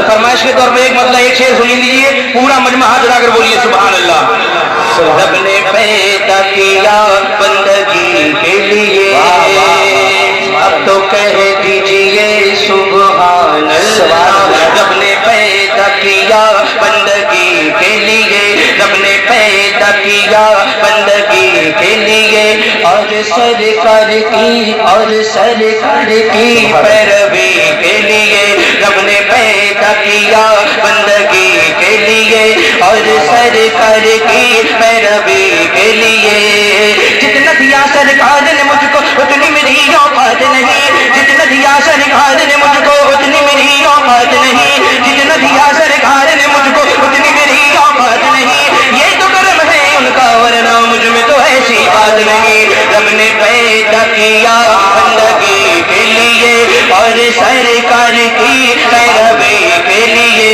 फरमाइश के तौर पर एक मतलब एक शेर सुन लीजिए, पूरा मजमा हाथ उठा कर बोलिए सुभान अल्लाह। रब ने पैदा किया बंदगी के लिए, अब तो कह दीजिए सुभान अल्लाह। रब ने पैदा किया बंदगी के लिए, रब ने पैदा किया बंदगी के लिए, और सरकार की पैरवी के लिए। रब ने पैदा किया बंदगी के लिए, और सरकार की पैरवी के लिए। जितना दिया सरकार ने मुझको उतनी मेरी औकात नहीं, जितना दिया सरकार ने मुझको उतनी मेरी औकात नहीं, जितना दिया सरकार ने मुझको उतनी मेरी औकात नहीं। ये तो कर्म है उनका वरना मुझ में तो ऐसी बात नहीं। रब ने पैदा किया बंदगी के लिए, और सरकार की पैरवी के लिए।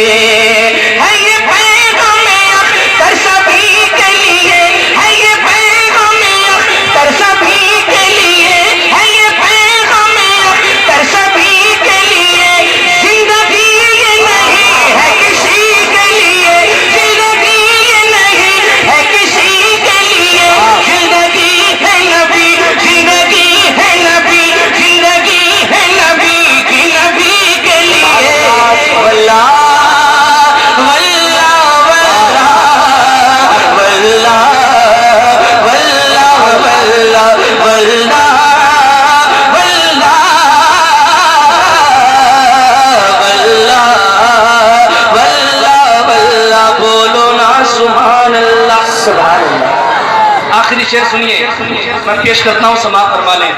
है ये पैगाम अख्तर सभी के लिए, है ये पैगाम अख्तर सभी के लिए, है ये पैगाम अख्तर सभी के लिए। जिंदगी ये नहीं है किसी के लिए, जिंदगी ये नहीं है किसी के लिए। जिंदगी है नबी, जिंदगी है नबी, जिंदगी है नबी की नबी के लिए। वल्लाह वल्लाह वल्लाह वल्लाह वल्लाह वल्लाह वल्लाह वल्लाह वल्लाह वल्लाह। बोलो ना सुभान अल्लाह। सुभान अल्लाह। आखिरी शेर सुनिए, मैं पेश करता हूँ, समाप्त फरमा लें।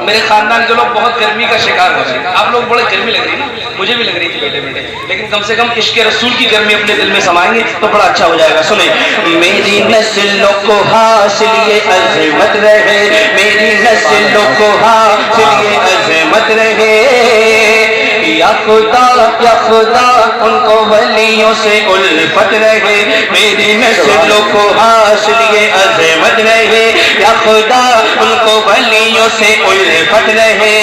मेरे खानदान के लोग बहुत गर्मी का शिकार हो रहे हैं। आप लोग बड़े गर्मी लग रही है ना, मुझे भी लग रही थी बैठे बैठे, लेकिन कम से कम इश्क रसूल की गर्मी अपने दिल में समाएंगे तो बड़ा अच्छा हो जाएगा। सुने, मेरी नस्लों को हासिल ये अज़मत रहे, मेरी नस्लों को हासिल ये अज़मत रहे। या खुदा उनको वलियों से उल्फत रहे, मेरी नस्लों को हासिल ये अज़मत रहे। या खुदा उनको वलियों से उल्फत रहे।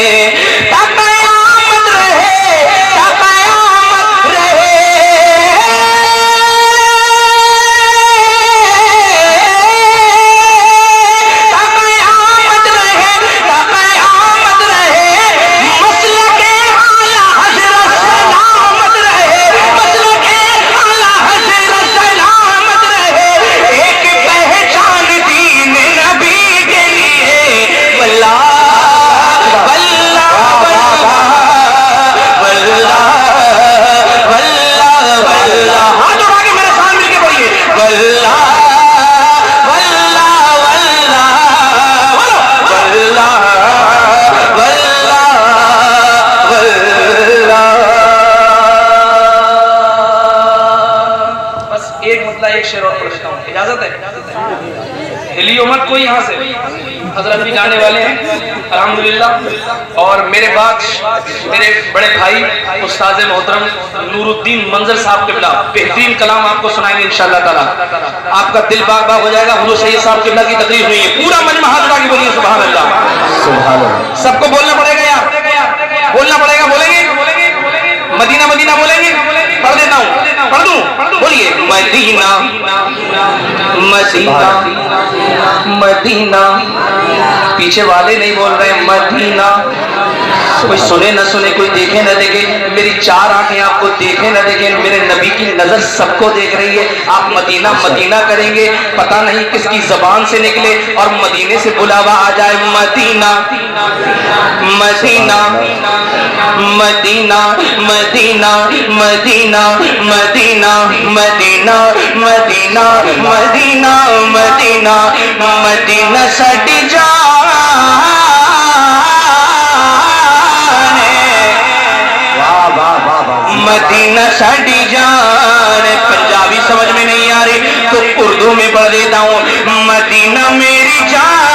क़यामत रहे, क़यामत रहे। क़यामत रहे, क़यामत रहे। मसलके आला हज़रत सलामत रहे, मसलके आला हज़रत सलामत रहे। एक पहचान दीन नबी के लिए। वल्लाह वल्लाह वल्लाह वल्लाह वल्लाह। हाथ उठा के मेरे साथ मिलके बोलिए वल्लाह वल्लाह वल्लाह वल्लाह वल्लाह वल्लाह। बस एक मतलब एक शेर और पढ़ता हूँ, इजाजत है? हिलियो मत कोई यहाँ से, हजरत भी गाने वाले हैं अल्हम्दुलिल्लाह। और मेरे बाद मेरे बड़े भाई उस्ताद मोहतरम नूरुद्दीन मंजर साहब किबला बेहतरीन कलाम आपको सुनाएंगे इंशाअल्लाह ताला। आपका दिल बाग बाग हो जाएगा। हुजूर सैयद साहब किबला की तकरीर हुई है, पूरा मजमा हाथ उठा के बोलिए सुभान अल्लाह। सुभान अल्लाह। सबको बोलना पड़ेगा यार, बोलना पड़ेगा। बोलेंगे मदीना मदीना बोलेंगे? पढ़ देता हूँ, पढ़ दूँ? बोलिए मदीना मदीना मदीना। पीछे वाले नहीं बोल रहे, मदीना। कोई सुने न सुने, कोई देखे न देखे, मेरी चार आंखें आपको देखे न देखे, मेरे नबी की नजर सबको देख रही है। आप मदीना मदीना करेंगे, पता नहीं किसकी जबान से निकले और मदीने से बुलावा आ जाए। मदीना मदीना मदीना मदीना मदीना मदीना मदीना मदीना मदीना मदीना मदीना साडी जान मदीना साडी जान। पंजाबी समझ में नहीं आ रही तो उर्दू में पढ़ देता हूँ। मदीना मेरी जान